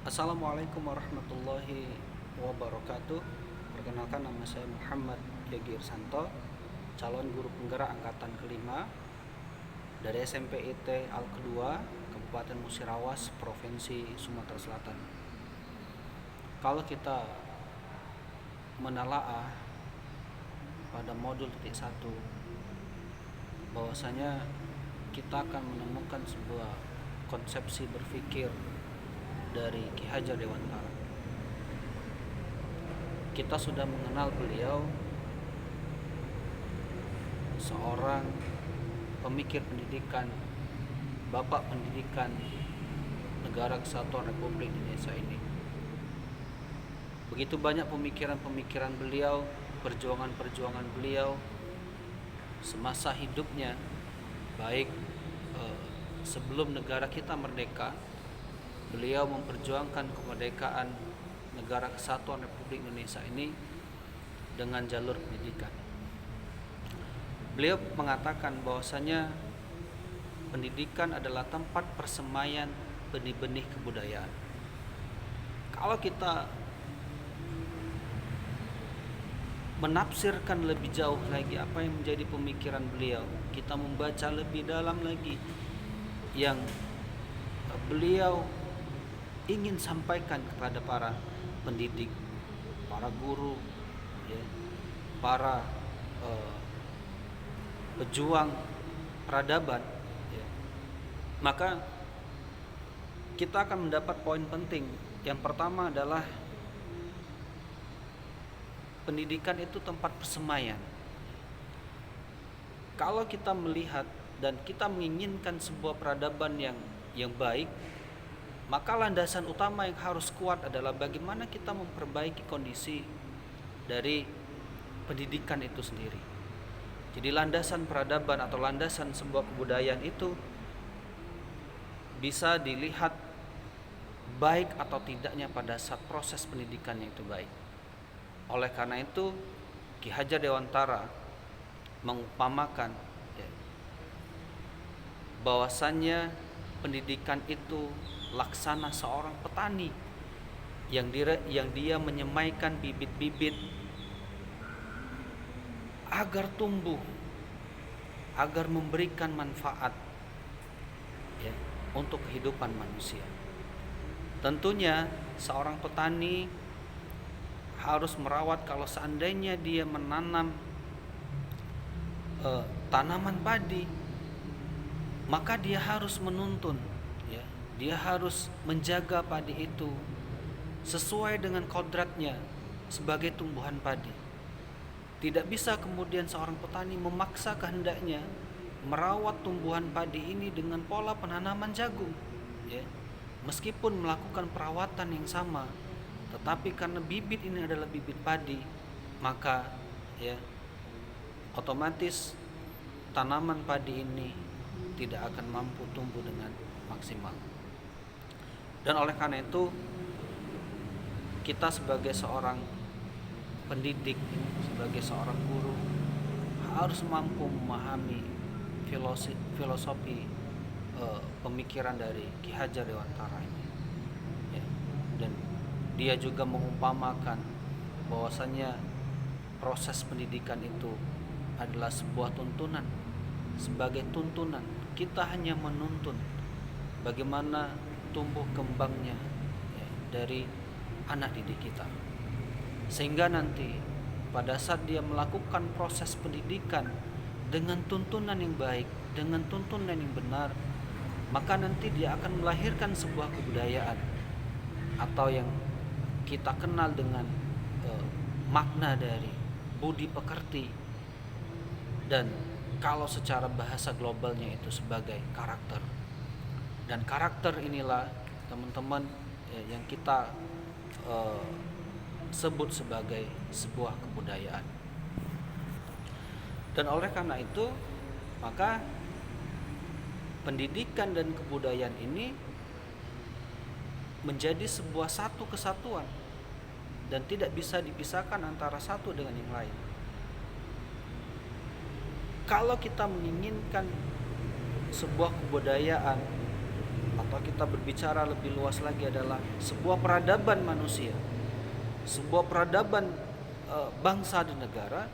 Assalamualaikum warahmatullahi wabarakatuh. Perkenalkan, nama saya Muhammad Yogi Irsanto, calon guru penggerak angkatan kelima dari SMP IT Al Kedua, Kabupaten Musirawas, Provinsi Sumatera Selatan. Kalau kita menelaah pada modul titik 1, bahwasanya kita akan menemukan sebuah konsepsi berpikir dari Ki Hajar Dewantara. Kita sudah mengenal beliau seorang pemikir pendidikan, bapak pendidikan Negara Kesatuan Republik Indonesia ini. Begitu banyak pemikiran-pemikiran beliau, perjuangan-perjuangan beliau semasa hidupnya, baik sebelum negara kita merdeka. Beliau memperjuangkan kemerdekaan Negara Kesatuan Republik Indonesia ini dengan jalur pendidikan. Beliau mengatakan bahwasanya pendidikan adalah tempat persemaian benih-benih kebudayaan. Kalau kita menafsirkan lebih jauh lagi apa yang menjadi pemikiran beliau, kita membaca lebih dalam lagi yang beliau ingin sampaikan kepada para pendidik, para guru, ya, para pejuang peradaban, ya, maka kita akan mendapat poin penting. Yang pertama adalah pendidikan itu tempat persemaian. Kalau kita melihat dan kita menginginkan sebuah peradaban yang baik, maka landasan utama yang harus kuat adalah bagaimana kita memperbaiki kondisi dari pendidikan itu sendiri. Jadi landasan peradaban atau landasan sebuah kebudayaan itu bisa dilihat baik atau tidaknya pada saat proses pendidikannya itu baik. Oleh karena itu, Ki Hajar Dewantara mengumpamakan, ya, bahwasannya pendidikan itu laksana seorang petani yang dia menyemaikan bibit-bibit agar tumbuh, agar memberikan manfaat, ya, untuk kehidupan manusia. Tentunya seorang petani harus merawat. Kalau seandainya dia menanam tanaman padi, maka dia harus menuntun, ya, dia harus menjaga padi itu sesuai dengan kodratnya sebagai tumbuhan padi. Tidak bisa kemudian seorang petani memaksa kehendaknya merawat tumbuhan padi ini dengan pola penanaman jagung, ya. Meskipun melakukan perawatan yang sama, tetapi karena bibit ini adalah bibit padi, maka, ya, otomatis tanaman padi ini tidak akan mampu tumbuh dengan maksimal. Dan oleh karena itu, kita sebagai seorang pendidik, sebagai seorang guru, harus mampu memahami filosofi pemikiran dari Ki Hajar Dewantara ini, ya. Dan dia juga mengumpamakan bahwasanya proses pendidikan itu adalah sebuah tuntunan. Sebagai tuntunan, kita hanya menuntun bagaimana tumbuh kembangnya, ya, dari anak didik kita, sehingga nanti pada saat dia melakukan proses pendidikan dengan tuntunan yang baik, dengan tuntunan yang benar, maka nanti dia akan melahirkan sebuah kebudayaan atau yang kita kenal dengan makna dari budi pekerti, dan kalau secara bahasa globalnya itu sebagai karakter. Dan karakter inilah, teman-teman, yang kita sebut sebagai sebuah kebudayaan. Dan oleh karena itu, maka pendidikan dan kebudayaan ini menjadi sebuah satu kesatuan dan tidak bisa dipisahkan antara satu dengan yang lain. Kalau kita menginginkan sebuah kebudayaan atau kita berbicara lebih luas lagi adalah sebuah peradaban manusia, sebuah peradaban bangsa dan negara,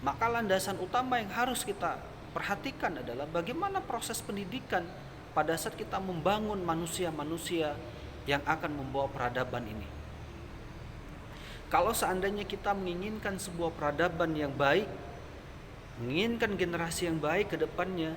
maka landasan utama yang harus kita perhatikan adalah bagaimana proses pendidikan pada saat kita membangun manusia-manusia yang akan membawa peradaban ini. Kalau seandainya kita menginginkan sebuah peradaban yang baik, menginginkan generasi yang baik ke depannya,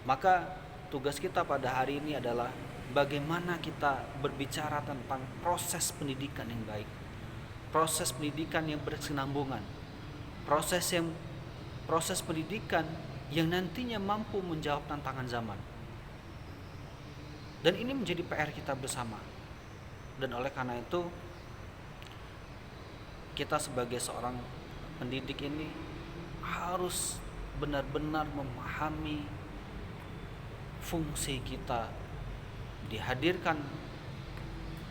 maka tugas kita pada hari ini adalah bagaimana kita berbicara tentang proses pendidikan yang baik, proses pendidikan yang berkesinambungan, proses pendidikan yang nantinya mampu menjawab tantangan zaman. Dan ini menjadi PR kita bersama. Dan oleh karena itu, kita sebagai seorang pendidik ini harus benar-benar memahami fungsi kita dihadirkan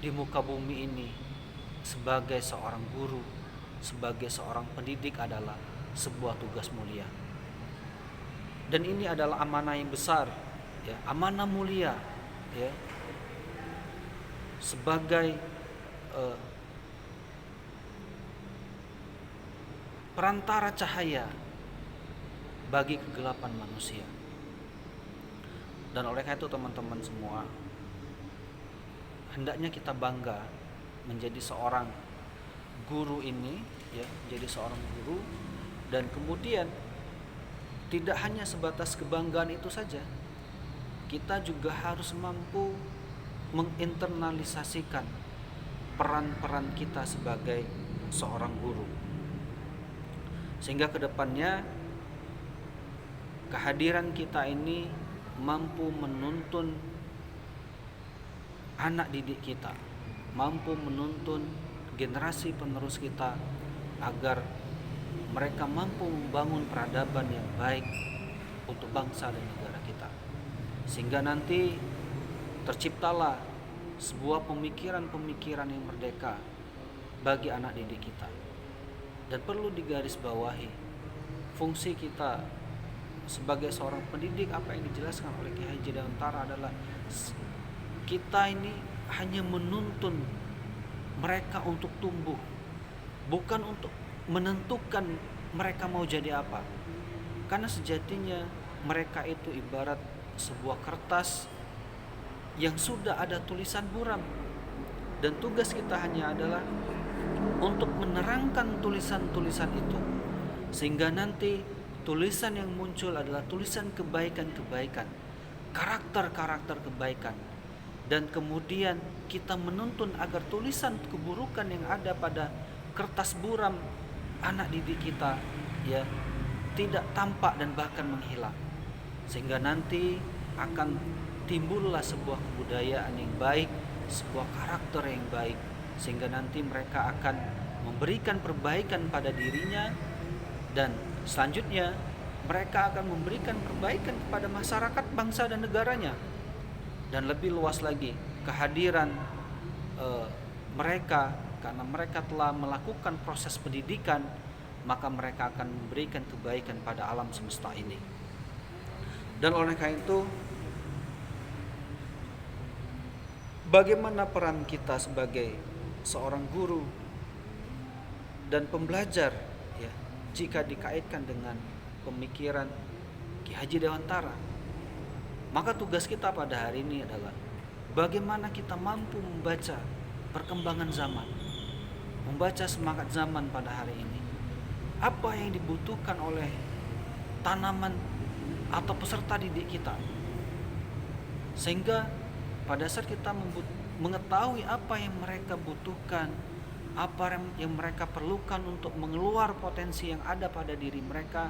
di muka bumi ini sebagai seorang guru, sebagai seorang pendidik adalah sebuah tugas mulia. Dan ini adalah amanah yang besar, ya, amanah mulia, ya, sebagai perantara cahaya bagi kegelapan manusia. Dan oleh karena itu teman-teman semua, hendaknya kita bangga menjadi seorang guru ini, ya, menjadi seorang guru, dan kemudian tidak hanya sebatas kebanggaan itu saja, kita juga harus mampu menginternalisasikan peran-peran kita sebagai seorang guru, sehingga kedepannya kehadiran kita ini mampu menuntun anak didik kita, mampu menuntun generasi penerus kita agar mereka mampu membangun peradaban yang baik untuk bangsa dan negara kita, sehingga nanti terciptalah sebuah pemikiran-pemikiran yang merdeka bagi anak didik kita. Dan perlu digarisbawahi, fungsi kita sebagai seorang pendidik, apa yang dijelaskan oleh Ki Haji Dewantara adalah kita ini hanya menuntun mereka untuk tumbuh, bukan untuk menentukan mereka mau jadi apa. Karena sejatinya mereka itu ibarat sebuah kertas yang sudah ada tulisan buram, dan tugas kita hanya adalah untuk menerangkan tulisan-tulisan itu, sehingga nanti tulisan yang muncul adalah tulisan kebaikan-kebaikan, karakter-karakter kebaikan. Dan kemudian kita menuntun agar tulisan keburukan yang ada pada kertas buram anak didik kita, ya, tidak tampak dan bahkan menghilang, sehingga nanti akan timbullah sebuah kebudayaan yang baik, sebuah karakter yang baik, sehingga nanti mereka akan memberikan perbaikan pada dirinya, dan selanjutnya mereka akan memberikan perbaikan kepada masyarakat, bangsa dan negaranya. Dan lebih luas lagi, kehadiran mereka, karena mereka telah melakukan proses pendidikan, maka mereka akan memberikan kebaikan pada alam semesta ini. Dan oleh karena itu, bagaimana peran kita sebagai seorang guru dan pembelajar, ya, jika dikaitkan dengan pemikiran Ki Haji Dewantara, maka tugas kita pada hari ini adalah bagaimana kita mampu membaca perkembangan zaman, membaca semangat zaman pada hari ini, apa yang dibutuhkan oleh tanaman atau peserta didik kita, sehingga pada saat kita mengetahui apa yang mereka butuhkan, apa yang mereka perlukan untuk mengeluar potensi yang ada pada diri mereka,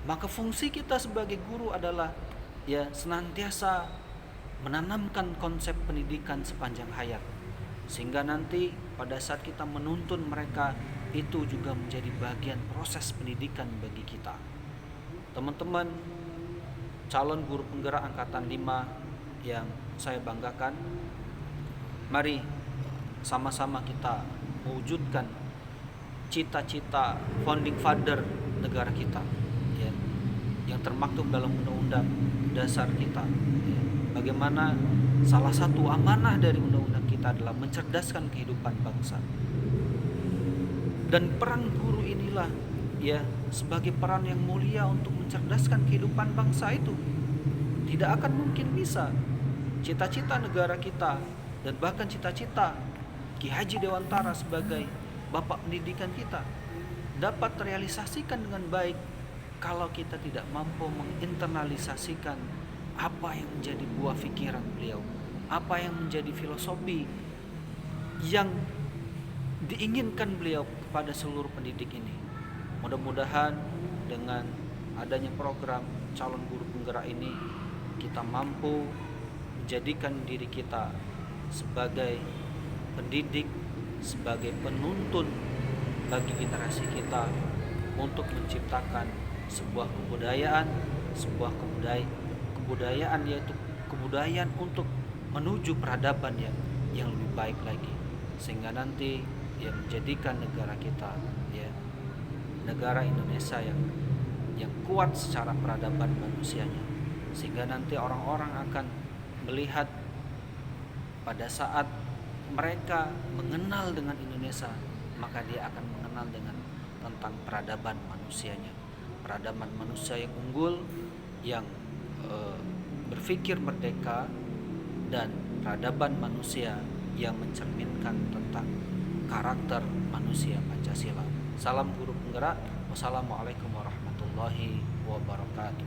maka fungsi kita sebagai guru adalah, ya, senantiasa menanamkan konsep pendidikan sepanjang hayat, sehingga nanti pada saat kita menuntun mereka, itu juga menjadi bagian proses pendidikan bagi kita. Teman-teman calon guru penggerak angkatan 5 yang saya banggakan, mari sama-sama kita mewujudkan cita-cita founding father negara kita, ya, yang termaktub dalam undang-undang dasar kita, ya. Bagaimana salah satu amanah dari undang-undang kita adalah mencerdaskan kehidupan bangsa. Dan peran guru inilah ya sebagai peran yang mulia untuk mencerdaskan kehidupan bangsa itu. Tidak akan mungkin bisa cita-cita negara kita dan bahkan cita-cita Ki Haji Dewantara sebagai bapak pendidikan kita dapat terrealisasikan dengan baik kalau kita tidak mampu menginternalisasikan apa yang menjadi buah pikiran beliau, apa yang menjadi filosofi yang diinginkan beliau kepada seluruh pendidik ini. Mudah-mudahan dengan adanya program calon guru penggerak ini kita mampu menjadikan diri kita sebagai pendidik, sebagai penuntun bagi generasi kita untuk menciptakan sebuah kebudayaan yaitu kebudayaan untuk menuju peradaban yang lebih baik lagi, sehingga nanti yang menjadikan negara kita ya negara Indonesia yang kuat secara peradaban manusianya, sehingga nanti orang-orang akan melihat pada saat mereka mengenal dengan Indonesia, maka dia akan mengenal dengan tentang peradaban manusianya, peradaban manusia yang unggul, yang berpikir merdeka, dan peradaban manusia yang mencerminkan tentang karakter manusia Pancasila. Salam guru penggerak. Wassalamualaikum warahmatullahi wabarakatuh.